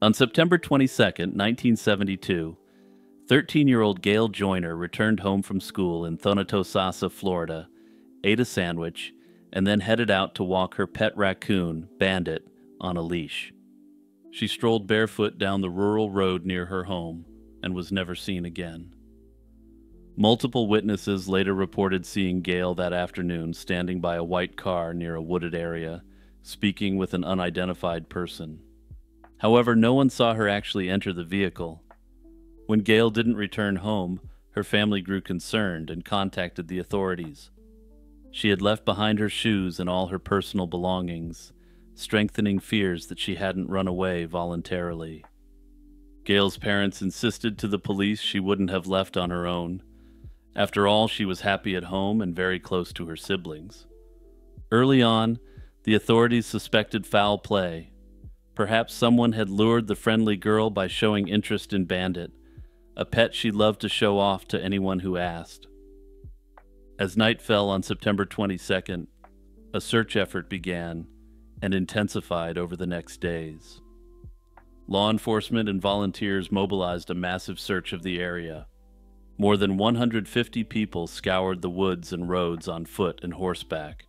On September 22nd, 1972, 13-year-old Gail Joyner returned home from school in Thonotosasa, Florida, ate a sandwich, and then headed out to walk her pet raccoon, Bandit, on a leash. She strolled barefoot down the rural road near her home and was never seen again. Multiple witnesses later reported seeing Gail that afternoon standing by a white car near a wooded area, speaking with an unidentified person. However, no one saw her actually enter the vehicle. When Gail didn't return home, her family grew concerned and contacted the authorities. She had left behind her shoes and all her personal belongings, strengthening fears that she hadn't run away voluntarily. Gail's parents insisted to the police she wouldn't have left on her own. After all, she was happy at home and very close to her siblings. Early on, the authorities suspected foul play. Perhaps someone had lured the friendly girl by showing interest in Bandit, a pet she loved to show off to anyone who asked. As night fell on September 22nd, a search effort began and intensified over the next days. Law enforcement and volunteers mobilized a massive search of the area. More than 150 people scoured the woods and roads on foot and horseback,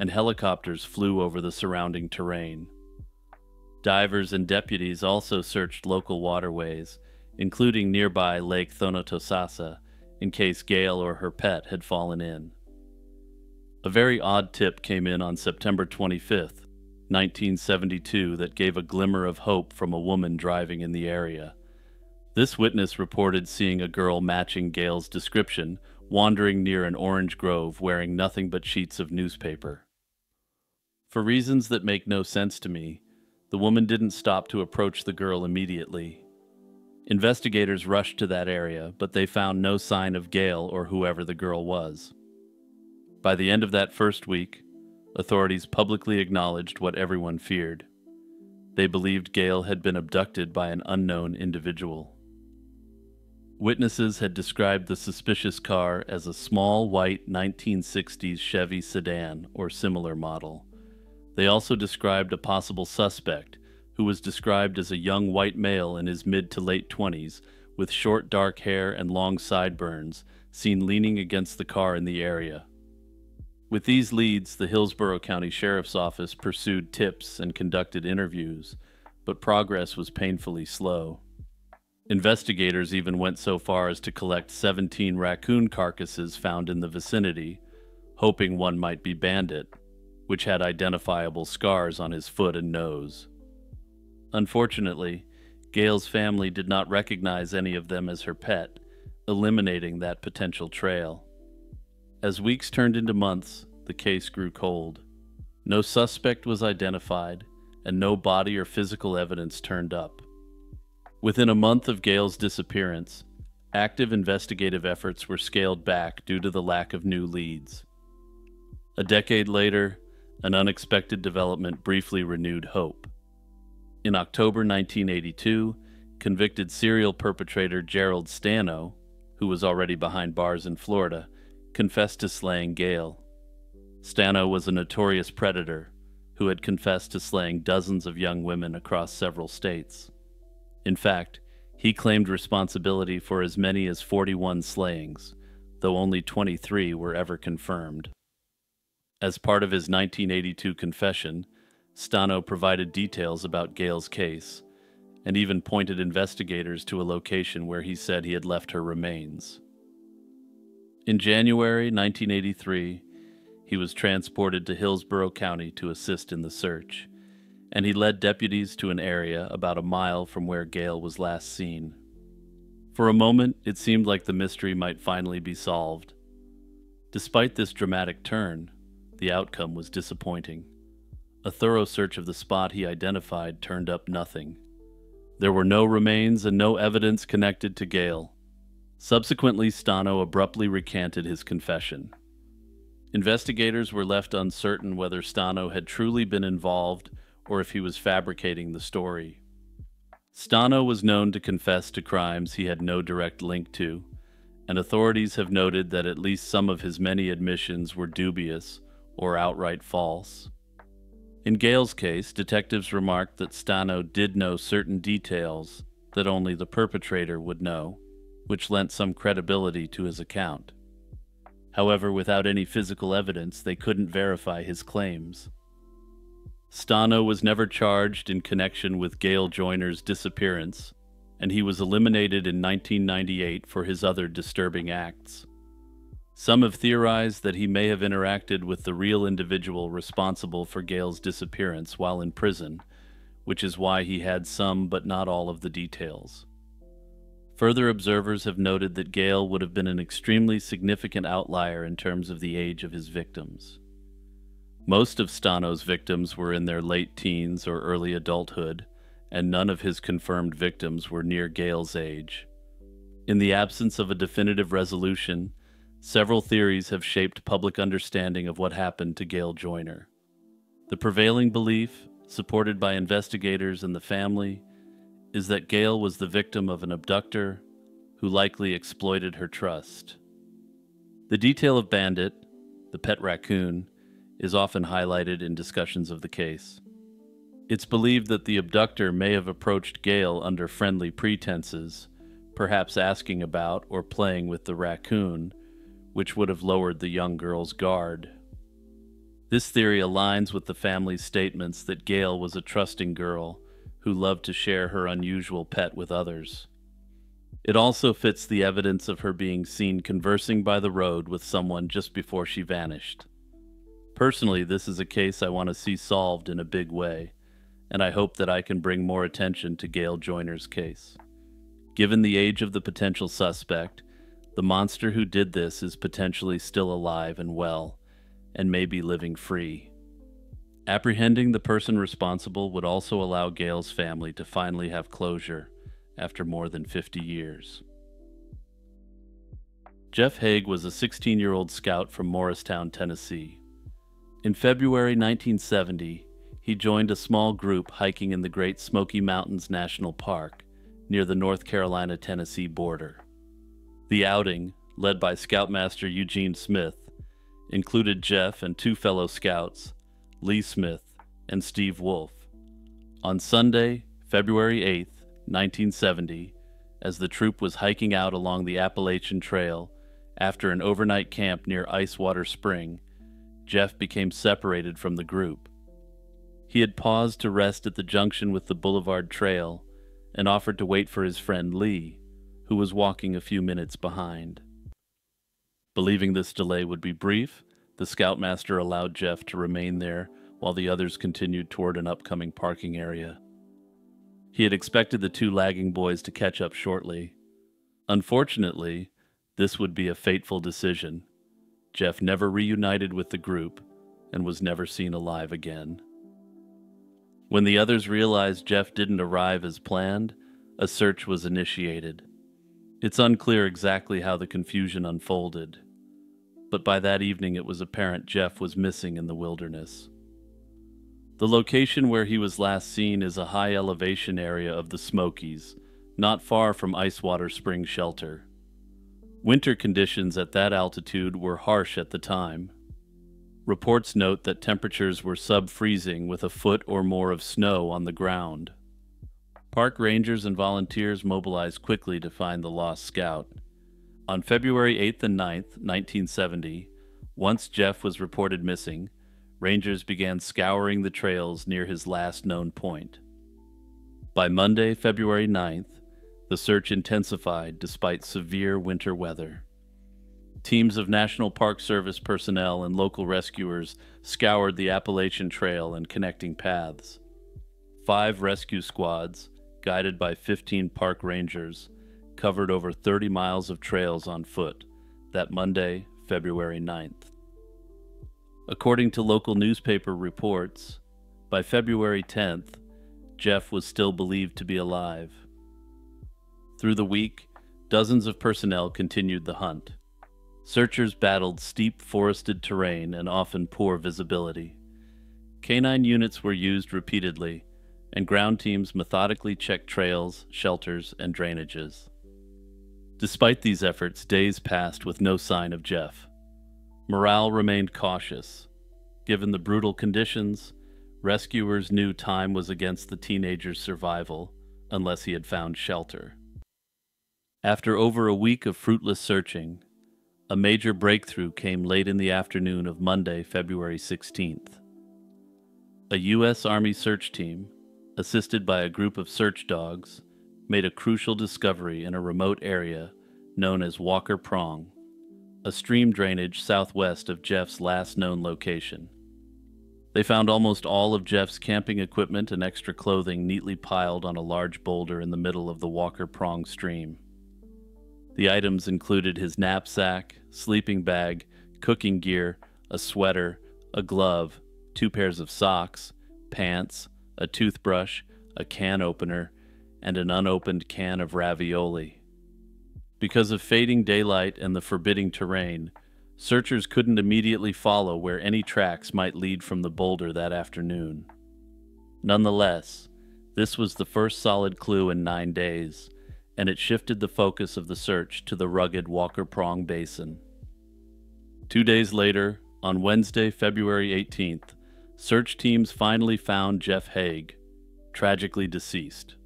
and helicopters flew over the surrounding terrain. Divers and deputies also searched local waterways, including nearby Lake Thonotosasa, in case Gail or her pet had fallen in. A very odd tip came in on September 25th, 1972, that gave a glimmer of hope from a woman driving in the area. This witness reported seeing a girl matching Gail's description, wandering near an orange grove wearing nothing but sheets of newspaper. For reasons that make no sense to me, the woman didn't stop to approach the girl immediately. Investigators rushed to that area, but they found no sign of Gail or whoever the girl was. By the end of that first week, authorities publicly acknowledged what everyone feared. They believed Gail had been abducted by an unknown individual. Witnesses had described the suspicious car as a small white 1960s Chevy sedan or similar model. They also described a possible suspect, who was described as a young white male in his mid to late 20s, with short dark hair and long sideburns, seen leaning against the car in the area. With these leads, the Hillsborough County Sheriff's Office pursued tips and conducted interviews, but progress was painfully slow. Investigators even went so far as to collect 17 raccoon carcasses found in the vicinity, hoping one might be Bandit, which had identifiable scars on his foot and nose. Unfortunately, Gail's family did not recognize any of them as her pet, eliminating that potential trail. As weeks turned into months, the case grew cold. No suspect was identified, and no body or physical evidence turned up. Within a month of Gail's disappearance, active investigative efforts were scaled back due to the lack of new leads. A decade later, an unexpected development briefly renewed hope. In October 1982, convicted serial perpetrator Gerald Stano, who was already behind bars in Florida, confessed to slaying Gail. Stano was a notorious predator who had confessed to slaying dozens of young women across several states. In fact, he claimed responsibility for as many as 41 slayings, though only 23 were ever confirmed. As part of his 1982 confession, Stano provided details about Gail's case, and even pointed investigators to a location where he said he had left her remains. In January 1983, he was transported to Hillsborough County to assist in the search, and he led deputies to an area about a mile from where Gail was last seen. For a moment, it seemed like the mystery might finally be solved. Despite this dramatic turn, the outcome was disappointing. A thorough search of the spot he identified turned up nothing. There were no remains and no evidence connected to Gail. Subsequently, Stano abruptly recanted his confession. Investigators were left uncertain whether Stano had truly been involved or if he was fabricating the story. Stano was known to confess to crimes he had no direct link to, and authorities have noted that at least some of his many admissions were dubious or outright false. In Gale's case, detectives remarked that Stano did know certain details that only the perpetrator would know, which lent some credibility to his account. However, without any physical evidence, they couldn't verify his claims. Stano was never charged in connection with Gale Joyner's disappearance, and he was eliminated in 1998 for his other disturbing acts. Some have theorized that he may have interacted with the real individual responsible for Gale's disappearance while in prison, which is why he had some but not all of the details. Further observers have noted that Gale would have been an extremely significant outlier in terms of the age of his victims. Most of Stano's victims were in their late teens or early adulthood, and none of his confirmed victims were near Gale's age. In the absence of a definitive resolution, several theories have shaped public understanding of what happened to Gale Joyner. The prevailing belief, supported by investigators and the family, is that Gale was the victim of an abductor who likely exploited her trust. The detail of Bandit, the pet raccoon, is often highlighted in discussions of the case. It's believed that the abductor may have approached Gale under friendly pretenses, perhaps asking about or playing with the raccoon, which would have lowered the young girl's guard. This theory aligns with the family's statements that Gale was a trusting girl who loved to share her unusual pet with others. It also fits the evidence of her being seen conversing by the road with someone just before she vanished. Personally, this is a case I want to see solved in a big way, and I hope that I can bring more attention to Gale Joyner's case. Given the age of the potential suspect, the monster who did this is potentially still alive and well, and may be living free. Apprehending the person responsible would also allow Gale's family to finally have closure after more than 50 years. Jeff Haig was a 16-year-old scout from Morristown, Tennessee. In February 1970, he joined a small group hiking in the Great Smoky Mountains National Park near the North Carolina-Tennessee border. The outing, led by Scoutmaster Eugene Smith, included Jeff and two fellow scouts, Lee Smith and Steve Wolf. On Sunday, February 8, 1970, as the troop was hiking out along the Appalachian Trail after an overnight camp near Icewater Spring, Jeff became separated from the group. He had paused to rest at the junction with the Boulevard Trail and offered to wait for his friend Lee, who was walking a few minutes behind. Believing this delay would be brief, the Scoutmaster allowed Jeff to remain there while the others continued toward an upcoming parking area. He had expected the two lagging boys to catch up shortly. Unfortunately, this would be a fateful decision. Jeff never reunited with the group and was never seen alive again. When the others realized Jeff didn't arrive as planned, a search was initiated. It's unclear exactly how the confusion unfolded, but by that evening it was apparent Jeff was missing in the wilderness. The location where he was last seen is a high elevation area of the Smokies, not far from Icewater Spring Shelter. Winter conditions at that altitude were harsh at the time. Reports note that temperatures were sub-freezing with a foot or more of snow on the ground. Park rangers and volunteers mobilized quickly to find the lost scout. On February 8th and 9th, 1970, once Jeff was reported missing, rangers began scouring the trails near his last known point. By Monday, February 9th, the search intensified despite severe winter weather. Teams of National Park Service personnel and local rescuers scoured the Appalachian Trail and connecting paths. 5 rescue squads, guided by 15 park rangers, covered over 30 miles of trails on foot that Monday, February 9th. According to local newspaper reports, by February 10th, Jeff was still believed to be alive. Through the week, dozens of personnel continued the hunt. Searchers battled steep forested terrain and often poor visibility. Canine units were used repeatedly, and ground teams methodically checked trails, shelters, and drainages. Despite these efforts, days passed with no sign of Jeff. Morale remained cautious. Given the brutal conditions, Rescuers knew time was against the teenager's survival unless he had found shelter. After over a week of fruitless searching, a major breakthrough came late in the afternoon of Monday, February 16th. A U.S. Army search team, assisted by a group of search dogs, made a crucial discovery in a remote area known as Walker Prong, a stream drainage southwest of Jeff's last known location. They found almost all of Jeff's camping equipment and extra clothing neatly piled on a large boulder in the middle of the Walker Prong stream. The items included his knapsack, sleeping bag, cooking gear, a sweater, a glove, 2 pairs of socks, pants, a toothbrush, a can opener, and an unopened can of ravioli. Because of fading daylight and the forbidding terrain, searchers couldn't immediately follow where any tracks might lead from the boulder that afternoon. Nonetheless, this was the first solid clue in 9 days, and it shifted the focus of the search to the rugged Walker Prong Basin. 2 days later, on Wednesday, February 18th, search teams finally found Jeff Haig, tragically deceased.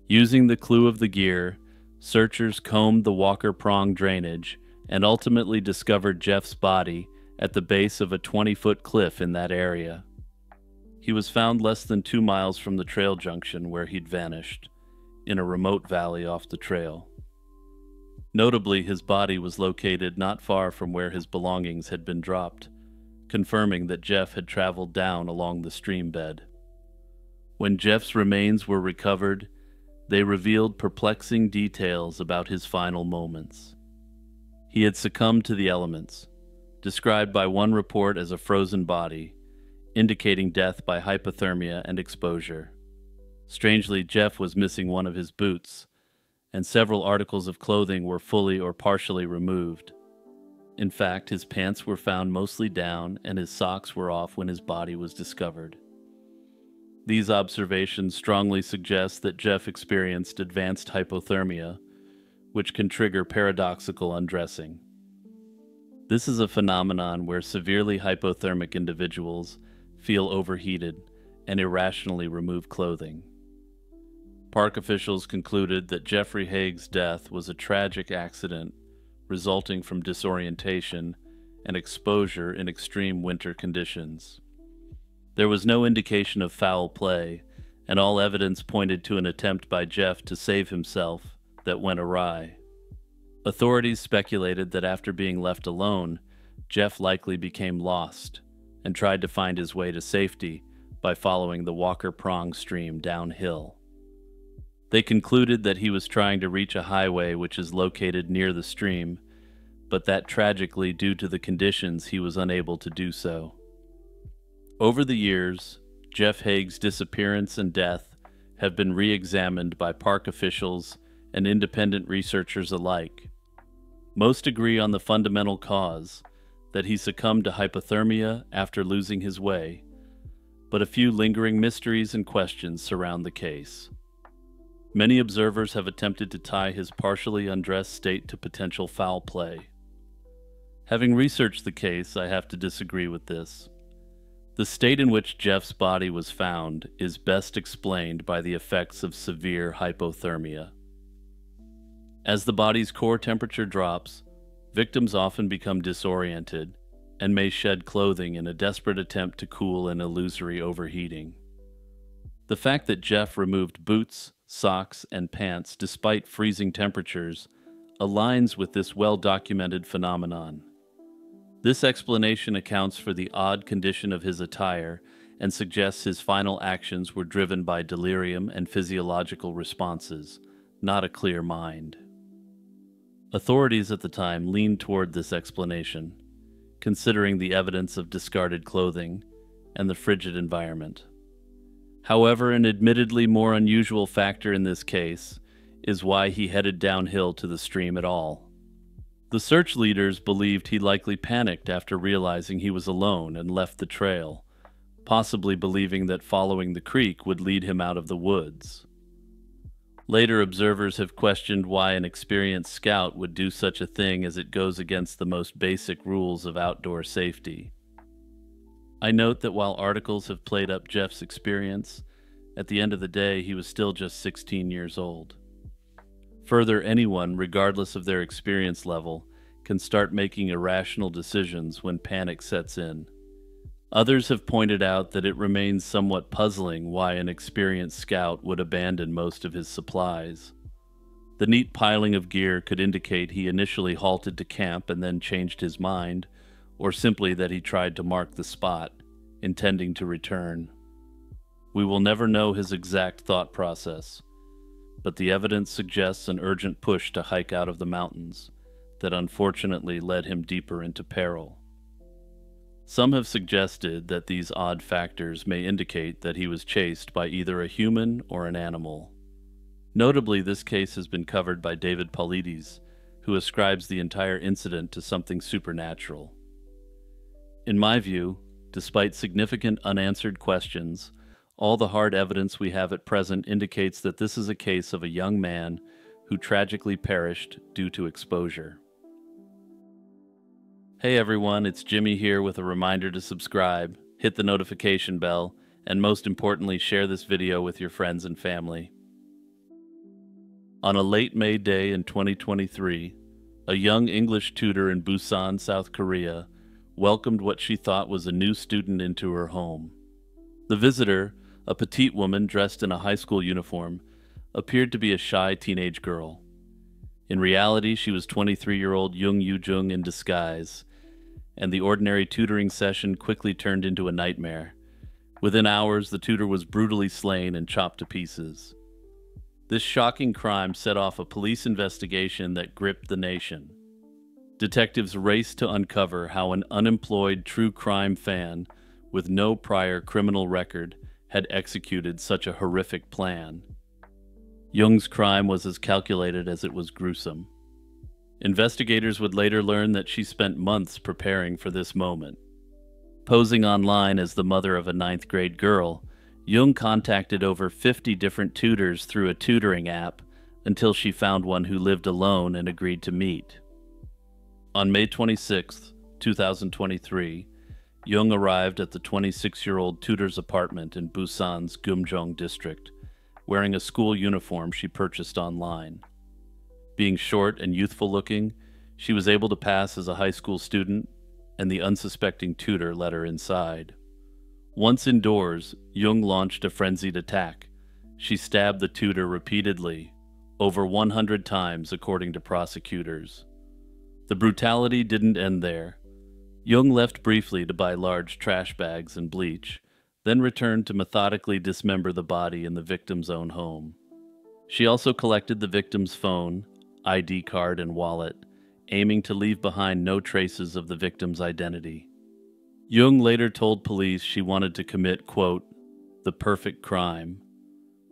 Using the clue of the gear, searchers combed the Walker Prong drainage and ultimately discovered Jeff's body at the base of a 20-foot cliff in that area. He was found less than 2 miles from the trail junction where he'd vanished, in a remote valley off the trail. Notably, his body was located not far from where his belongings had been dropped, confirming that Jeff had traveled down along the stream bed. When Jeff's remains were recovered, they revealed perplexing details about his final moments. He had succumbed to the elements, described by one report as a frozen body, indicating death by hypothermia and exposure. Strangely, Jeff was missing one of his boots, and several articles of clothing were fully or partially removed. In fact, his pants were found mostly down and his socks were off when his body was discovered. These observations strongly suggest that Jeff experienced advanced hypothermia, which can trigger paradoxical undressing. This is a phenomenon where severely hypothermic individuals feel overheated and irrationally remove clothing. Park officials concluded that Jeffrey Haig's death was a tragic accident resulting from disorientation and exposure in extreme winter conditions. There was no indication of foul play, and all evidence pointed to an attempt by Jeff to save himself that went awry. Authorities speculated that after being left alone, Jeff likely became lost and tried to find his way to safety by following the Walker Prong stream downhill. They concluded that he was trying to reach a highway which is located near the stream, but that tragically, due to the conditions, he was unable to do so. Over the years, Jeff Haig's disappearance and death have been re-examined by park officials and independent researchers alike. Most agree on the fundamental cause, that he succumbed to hypothermia after losing his way, but a few lingering mysteries and questions surround the case. Many observers have attempted to tie his partially undressed state to potential foul play. Having researched the case, I have to disagree with this. The state in which Jeff's body was found is best explained by the effects of severe hypothermia. As the body's core temperature drops, victims often become disoriented and may shed clothing in a desperate attempt to cool an illusory overheating. The fact that Jeff removed boots, socks, and pants despite freezing temperatures aligns with this well-documented phenomenon. This explanation accounts for the odd condition of his attire and suggests his final actions were driven by delirium and physiological responses, not a clear mind. Authorities at the time leaned toward this explanation, considering the evidence of discarded clothing and the frigid environment. However, an admittedly more unusual factor in this case is why he headed downhill to the stream at all. The search leaders believed he likely panicked after realizing he was alone and left the trail, possibly believing that following the creek would lead him out of the woods. Later observers have questioned why an experienced scout would do such a thing, as it goes against the most basic rules of outdoor safety. I note that while articles have played up Jeff's experience, at the end of the day, he was still just 16 years old. Further, anyone, regardless of their experience level, can start making irrational decisions when panic sets in. Others have pointed out that it remains somewhat puzzling why an experienced scout would abandon most of his supplies. The neat piling of gear could indicate he initially halted to camp and then changed his mind, or simply that he tried to mark the spot, intending to return. We will never know his exact thought process, but the evidence suggests an urgent push to hike out of the mountains that unfortunately led him deeper into peril. Some have suggested that these odd factors may indicate that he was chased by either a human or an animal. Notably, this case has been covered by David Paulides, who ascribes the entire incident to something supernatural. In my view, despite significant unanswered questions, all the hard evidence we have at present indicates that this is a case of a young man who tragically perished due to exposure. Hey everyone, it's Jimmy here with a reminder to subscribe, hit the notification bell, and most importantly, share this video with your friends and family. On a late May day in 2023, a young English tutor in Busan, South Korea, welcomed what she thought was a new student into her home. The visitor, a petite woman dressed in a high school uniform, appeared to be a shy teenage girl. In reality, she was 23-year-old yoo-jung in disguise, and the ordinary tutoring session quickly turned into a nightmare. Within hours, the tutor was brutally slain and chopped to pieces. This shocking crime set off a police investigation that gripped the nation. Detectives raced to uncover how an unemployed true crime fan with no prior criminal record had executed such a horrific plan. Jung's crime was as calculated as it was gruesome. Investigators would later learn that she spent months preparing for this moment. Posing online as the mother of a 9th grade girl, Jung contacted over 50 different tutors through a tutoring app until she found one who lived alone and agreed to meet. On May 26, 2023, Jung arrived at the 26-year-old tutor's apartment in Busan's Gumjeong district, wearing a school uniform she purchased online. Being short and youthful-looking, she was able to pass as a high school student, and the unsuspecting tutor let her inside. Once indoors, Jung launched a frenzied attack. She stabbed the tutor repeatedly, over 100 times according to prosecutors. The brutality didn't end there. Jung left briefly to buy large trash bags and bleach, then returned to methodically dismember the body in the victim's own home. She also collected the victim's phone, ID card, and wallet, aiming to leave behind no traces of the victim's identity. Jung later told police she wanted to commit, quote, the perfect crime,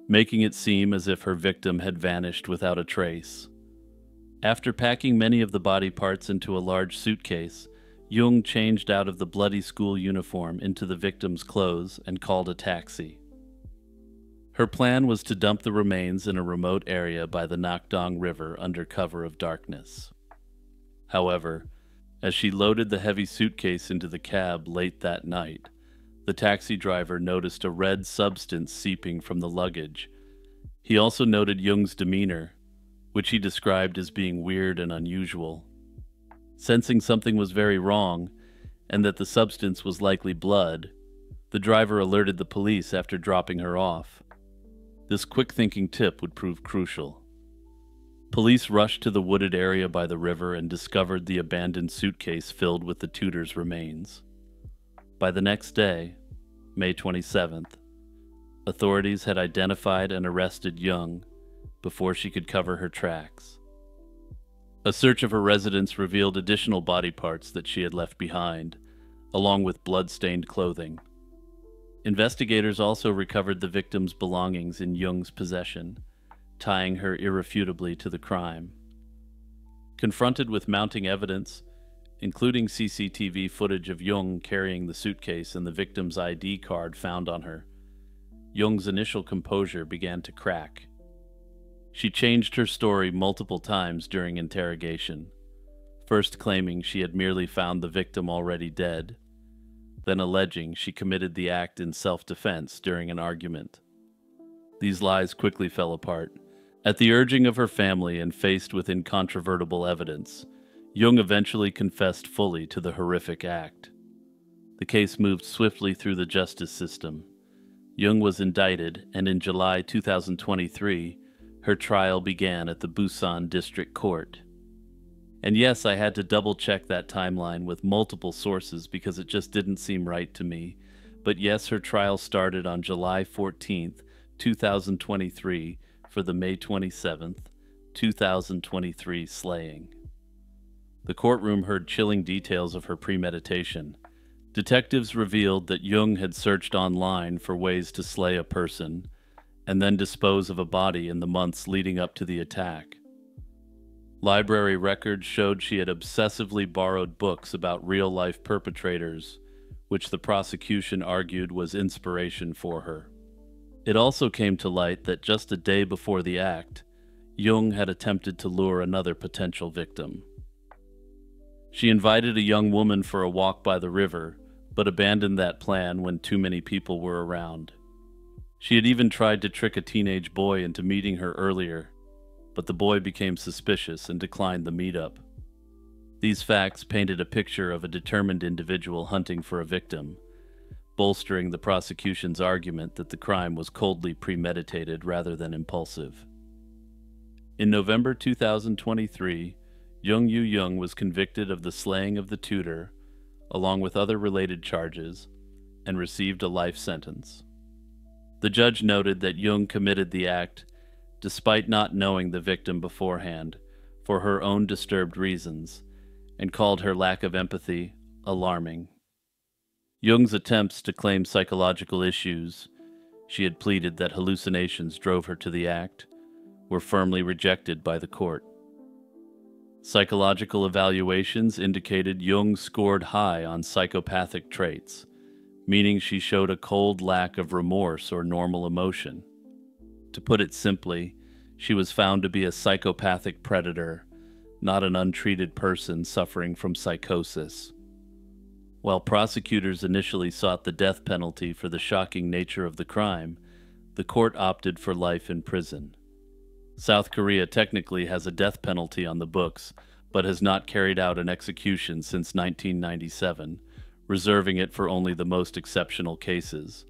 making it seem as if her victim had vanished without a trace. After packing many of the body parts into a large suitcase, Jung changed out of the bloody school uniform into the victim's clothes and called a taxi. Her plan was to dump the remains in a remote area by the Nakdong River under cover of darkness. However, as she loaded the heavy suitcase into the cab late that night, the taxi driver noticed a red substance seeping from the luggage. He also noted Jung's demeanor, which he described as being weird and unusual. Sensing something was very wrong, and that the substance was likely blood, the driver alerted the police after dropping her off. This quick-thinking tip would prove crucial. Police rushed to the wooded area by the river and discovered the abandoned suitcase filled with the tutor's remains. By the next day, May 27th, authorities had identified and arrested Jung before she could cover her tracks. A search of her residence revealed additional body parts that she had left behind, along with blood-stained clothing. Investigators also recovered the victim's belongings in Jung's possession, tying her irrefutably to the crime. Confronted with mounting evidence, including CCTV footage of Jung carrying the suitcase and the victim's ID card found on her, Jung's initial composure began to crack. She changed her story multiple times during interrogation, first claiming she had merely found the victim already dead, then alleging she committed the act in self-defense during an argument. These lies quickly fell apart. At the urging of her family and faced with incontrovertible evidence, Jung eventually confessed fully to the horrific act. The case moved swiftly through the justice system. Jung was indicted, and in July 2023, her trial began at the Busan District Court. And yes, I had to double-check that timeline with multiple sources because it just didn't seem right to me. But yes, her trial started on July 14th, 2023 for the May 27th, 2023 slaying. The courtroom heard chilling details of her premeditation. Detectives revealed that Jung had searched online for ways to slay a person and then dispose of a body in the months leading up to the attack. Library records showed she had obsessively borrowed books about real-life perpetrators, which the prosecution argued was inspiration for her. It also came to light that just a day before the act, Jung had attempted to lure another potential victim. She invited a young woman for a walk by the river, but abandoned that plan when too many people were around. She had even tried to trick a teenage boy into meeting her earlier, but the boy became suspicious and declined the meetup. These facts painted a picture of a determined individual hunting for a victim, bolstering the prosecution's argument that the crime was coldly premeditated rather than impulsive. In November 2023, yoo-jung was convicted of the slaying of the tutor, along with other related charges, and received a life sentence. The judge noted that Jung committed the act despite not knowing the victim beforehand for her own disturbed reasons, and called her lack of empathy alarming. Jung's attempts to claim psychological issues, she had pleaded that hallucinations drove her to the act, were firmly rejected by the court. Psychological evaluations indicated Jung scored high on psychopathic traits, meaning she showed a cold lack of remorse or normal emotion. To put it simply, she was found to be a psychopathic predator, not an untreated person suffering from psychosis. While prosecutors initially sought the death penalty for the shocking nature of the crime, the court opted for life in prison. South Korea technically has a death penalty on the books, but has not carried out an execution since 1997, reserving it for only the most exceptional cases.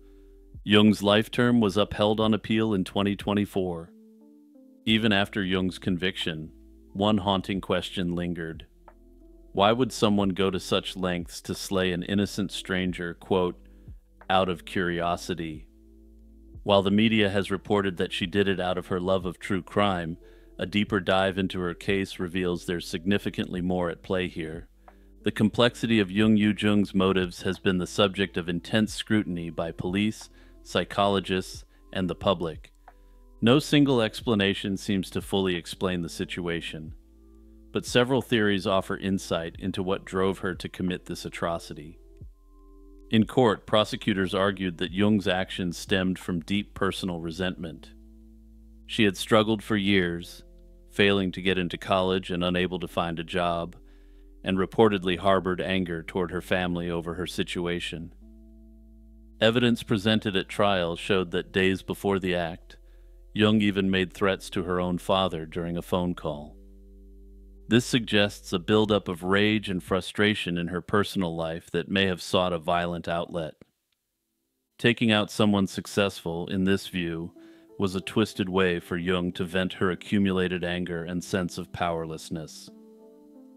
Jung's life term was upheld on appeal in 2024. Even after Jung's conviction, one haunting question lingered. Why would someone go to such lengths to slay an innocent stranger, quote, out of curiosity? While the media has reported that she did it out of her love of true crime, a deeper dive into her case reveals there's significantly more at play here. The complexity of yoo-jung's motives has been the subject of intense scrutiny by police, psychologists, and the public. No single explanation seems to fully explain the situation, but several theories offer insight into what drove her to commit this atrocity. In court, prosecutors argued that Jung's actions stemmed from deep personal resentment. She had struggled for years, failing to get into college and unable to find a job, and reportedly harbored anger toward her family over her situation. Evidence presented at trial showed that days before the act, Jung even made threats to her own father during a phone call. This suggests a buildup of rage and frustration in her personal life that may have sought a violent outlet. Taking out someone successful, in this view, was a twisted way for Jung to vent her accumulated anger and sense of powerlessness.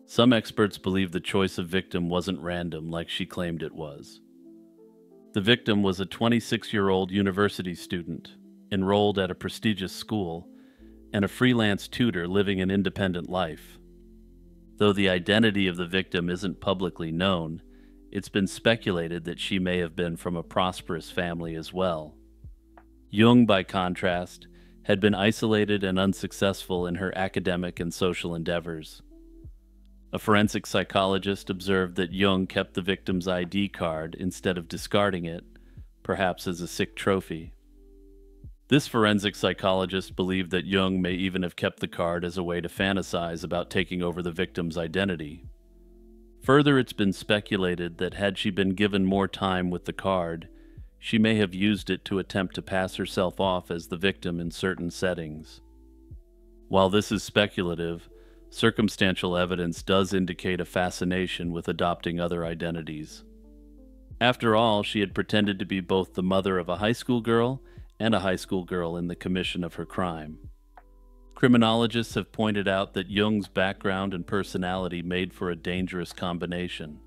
Some experts believe the choice of victim wasn't random like she claimed it was. The victim was a 26-year-old university student, enrolled at a prestigious school, and a freelance tutor living an independent life. Though the identity of the victim isn't publicly known, it's been speculated that she may have been from a prosperous family as well. Jung, by contrast, had been isolated and unsuccessful in her academic and social endeavors. A forensic psychologist observed that Jung kept the victim's ID card instead of discarding it, perhaps as a sick trophy. This forensic psychologist believed that Jung may even have kept the card as a way to fantasize about taking over the victim's identity. Further, it's been speculated that had she been given more time with the card, she may have used it to attempt to pass herself off as the victim in certain settings. While this is speculative, circumstantial evidence does indicate a fascination with adopting other identities. After all, she had pretended to be both the mother of a high school girl and a high school girl in the commission of her crime. Criminologists have pointed out that Jung's background and personality made for a dangerous combination.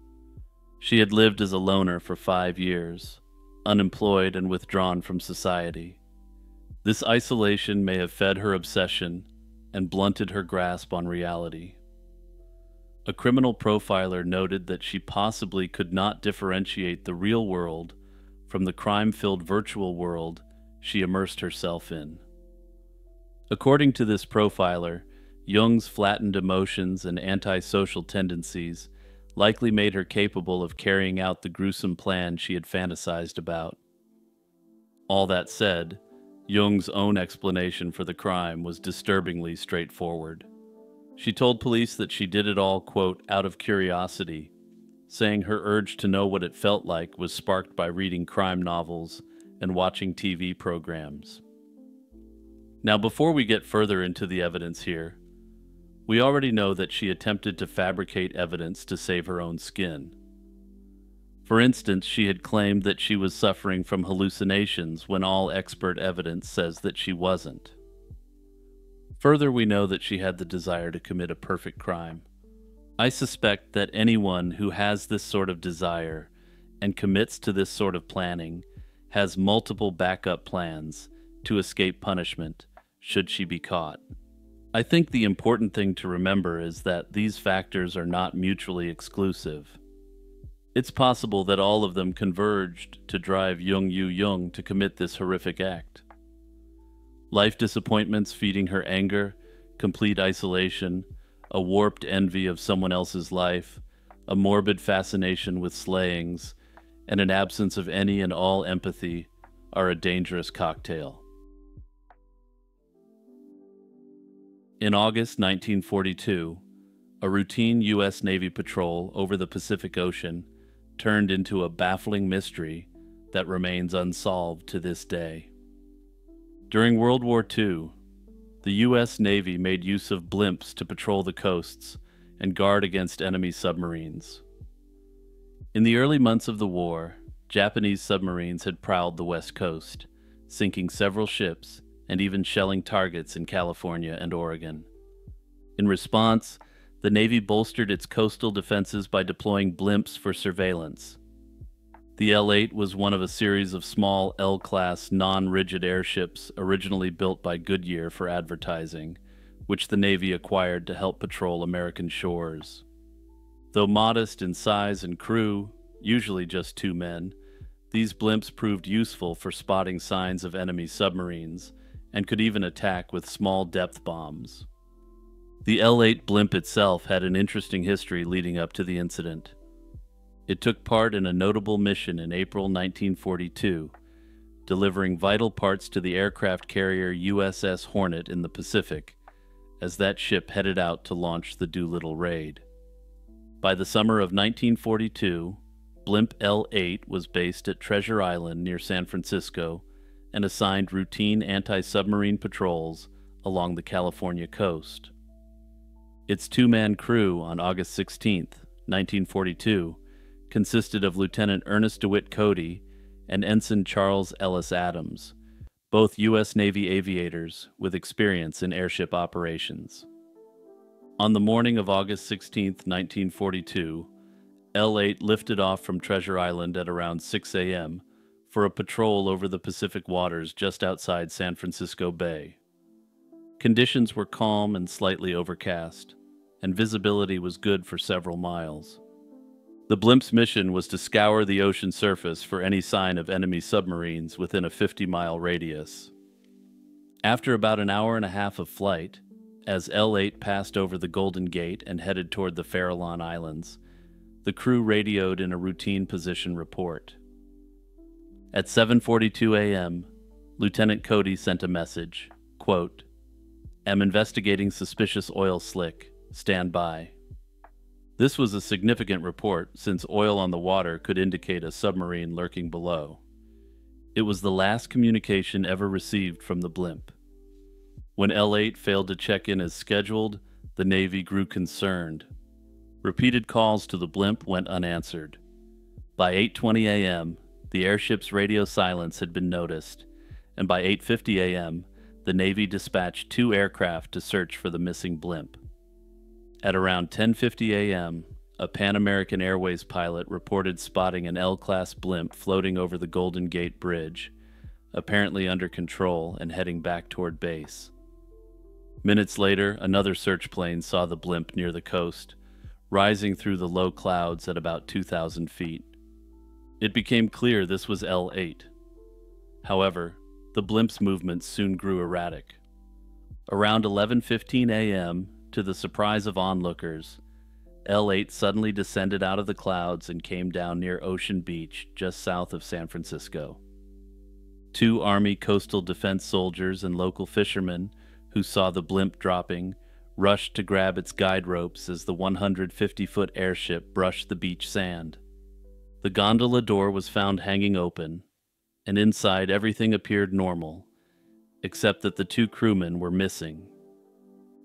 She had lived as a loner for 5 years, unemployed and withdrawn from society. This isolation may have fed her obsession and blunted her grasp on reality. A criminal profiler noted that she possibly could not differentiate the real world from the crime-filled virtual world she immersed herself in. According to this profiler, Jung's flattened emotions and antisocial tendencies likely made her capable of carrying out the gruesome plan she had fantasized about. All that said, Jung's own explanation for the crime was disturbingly straightforward. She told police that she did it all, quote, out of curiosity, saying her urge to know what it felt like was sparked by reading crime novels and watching TV programs. Now, before we get further into the evidence here, we already know that she attempted to fabricate evidence to save her own skin. For instance, she had claimed that she was suffering from hallucinations when all expert evidence says that she wasn't. Further, we know that she had the desire to commit a perfect crime. I suspect that anyone who has this sort of desire and commits to this sort of planning has multiple backup plans to escape punishment should she be caught. I think the important thing to remember is that these factors are not mutually exclusive. It's possible that all of them converged to drive yoo-jung to commit this horrific act. Life disappointments feeding her anger, complete isolation, a warped envy of someone else's life, a morbid fascination with slayings, and an absence of any and all empathy are a dangerous cocktail. In August 1942, a routine U.S. Navy patrol over the Pacific Ocean turned into a baffling mystery that remains unsolved to this day. During World War II, the U.S. Navy made use of blimps to patrol the coasts and guard against enemy submarines. In the early months of the war, Japanese submarines had prowled the West Coast, sinking several ships and even shelling targets in California and Oregon. In response, the Navy bolstered its coastal defenses by deploying blimps for surveillance. The L-8 was one of a series of small L-class non-rigid airships originally built by Goodyear for advertising, which the Navy acquired to help patrol American shores. Though modest in size and crew, usually just 2 men, these blimps proved useful for spotting signs of enemy submarines and could even attack with small depth bombs. The L-8 blimp itself had an interesting history leading up to the incident. It took part in a notable mission in April 1942, delivering vital parts to the aircraft carrier USS Hornet in the Pacific, as that ship headed out to launch the Doolittle raid. By the summer of 1942, Blimp L-8 was based at Treasure Island near San Francisco and assigned routine anti-submarine patrols along the California coast. Its 2-man crew on August 16, 1942, consisted of Lieutenant Ernest DeWitt Cody and Ensign Charles Ellis Adams, both U.S. Navy aviators with experience in airship operations. On the morning of August 16, 1942, L-8 lifted off from Treasure Island at around 6 a.m. for a patrol over the Pacific waters just outside San Francisco Bay. Conditions were calm and slightly overcast, and visibility was good for several miles. The blimp's mission was to scour the ocean surface for any sign of enemy submarines within a 50-mile radius. After about an hour and a half of flight, as L-8 passed over the Golden Gate and headed toward the Farallon Islands, the crew radioed in a routine position report. At 7:42 a.m., Lieutenant Cody sent a message, quote, "Am investigating suspicious oil slick. Stand by." This was a significant report since oil on the water could indicate a submarine lurking below. It was the last communication ever received from the blimp. When L8 failed to check in as scheduled, the Navy grew concerned. Repeated calls to the blimp went unanswered. By 8:20 a.m., the airship's radio silence had been noticed, and by 8:50 a.m., the Navy dispatched 2 aircraft to search for the missing blimp. At around 10:50 a.m., a Pan American Airways pilot reported spotting an L-class blimp floating over the Golden Gate Bridge, apparently under control and heading back toward base. Minutes later, another search plane saw the blimp near the coast, rising through the low clouds at about 2,000 feet. It became clear this was L8. However, the blimp's movements soon grew erratic. Around 11:15 a.m., to the surprise of onlookers, L8 suddenly descended out of the clouds and came down near Ocean Beach, just south of San Francisco. 2 Army coastal defense soldiers and local fishermen who saw the blimp dropping rushed to grab its guide ropes as the 150-foot airship brushed the beach sand. The gondola door was found hanging open, and inside everything appeared normal, except that the 2 crewmen were missing.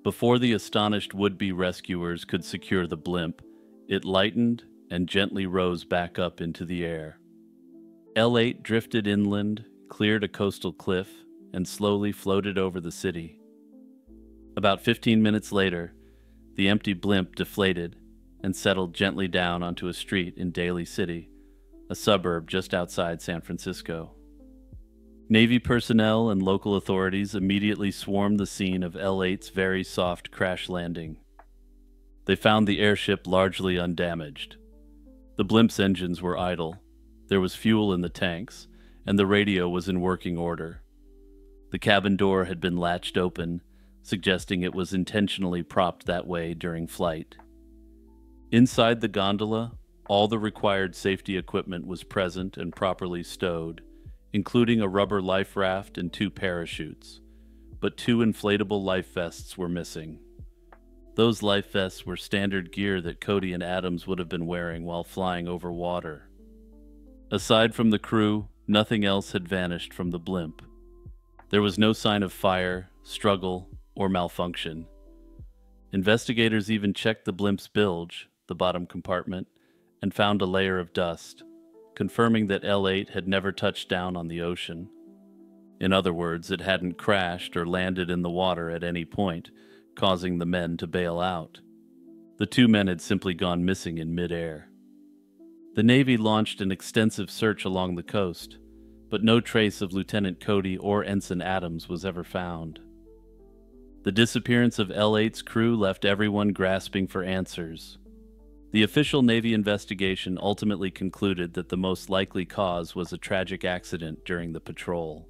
Before the astonished would-be rescuers could secure the blimp, it lightened and gently rose back up into the air. L8 drifted inland, cleared a coastal cliff, and slowly floated over the city. About 15 minutes later, the empty blimp deflated and settled gently down onto a street in Daly City, a suburb just outside San Francisco. Navy personnel and local authorities immediately swarmed the scene of L8's very soft crash landing. They found the airship largely undamaged. The blimp's engines were idle, there was fuel in the tanks, and the radio was in working order. The cabin door had been latched open, suggesting it was intentionally propped that way during flight. Inside the gondola, all the required safety equipment was present and properly stowed, including a rubber life raft and 2 parachutes, but 2 inflatable life vests were missing. Those life vests were standard gear that Cody and Adams would have been wearing while flying over water. Aside from the crew, nothing else had vanished from the blimp. There was no sign of fire, struggle, or malfunction. Investigators even checked the blimp's bilge, the bottom compartment, and found a layer of dust, confirming that L8 had never touched down on the ocean. In other words, it hadn't crashed or landed in the water at any point, causing the men to bail out. The 2 men had simply gone missing in midair. The Navy launched an extensive search along the coast, but no trace of Lieutenant Cody or Ensign Adams was ever found. The disappearance of L8's crew left everyone grasping for answers. The official Navy investigation ultimately concluded that the most likely cause was a tragic accident during the patrol.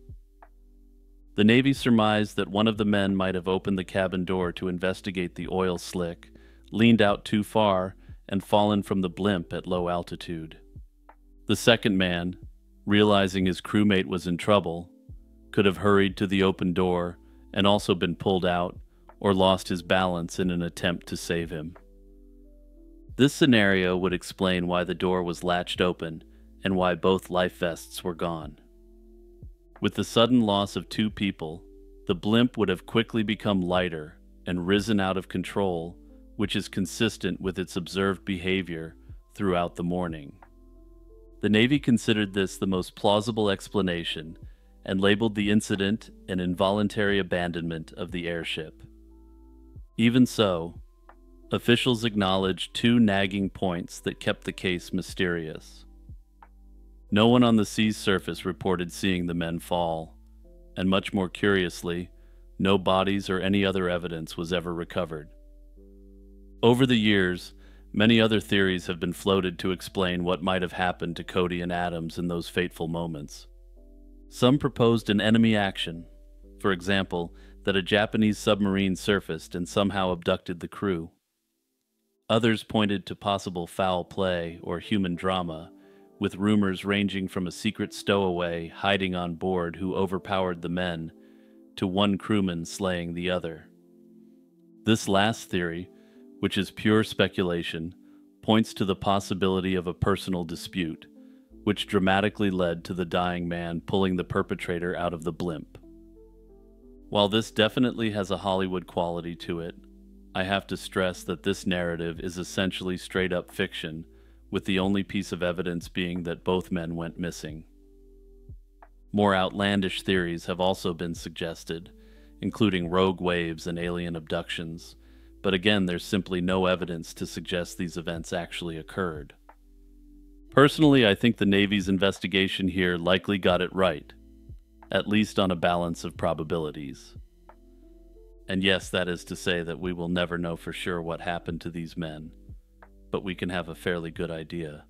The Navy surmised that one of the men might have opened the cabin door to investigate the oil slick, leaned out too far, and fallen from the blimp at low altitude. The second man, realizing his crewmate was in trouble, could have hurried to the open door and also been pulled out or lost his balance in an attempt to save him. This scenario would explain why the door was latched open and why both life vests were gone. With the sudden loss of 2 people, the blimp would have quickly become lighter and risen out of control, which is consistent with its observed behavior throughout the morning. The Navy considered this the most plausible explanation and labeled the incident an involuntary abandonment of the airship. Even so, officials acknowledged 2 nagging points that kept the case mysterious. No one on the sea's surface reported seeing the men fall, and much more curiously, no bodies or any other evidence was ever recovered. Over the years, many other theories have been floated to explain what might have happened to Cody and Adams in those fateful moments. Some proposed an enemy action, for example, that a Japanese submarine surfaced and somehow abducted the crew. Others pointed to possible foul play or human drama, with rumors ranging from a secret stowaway hiding on board who overpowered the men, to one crewman slaying the other. This last theory, which is pure speculation, points to the possibility of a personal dispute, which dramatically led to the dying man pulling the perpetrator out of the blimp. While this definitely has a Hollywood quality to it, I have to stress that this narrative is essentially straight-up fiction, with the only piece of evidence being that both men went missing. More outlandish theories have also been suggested, including rogue waves and alien abductions, but again, there's simply no evidence to suggest these events actually occurred. Personally, I think the Navy's investigation here likely got it right, at least on a balance of probabilities. And yes, that is to say that we will never know for sure what happened to these men, but we can have a fairly good idea.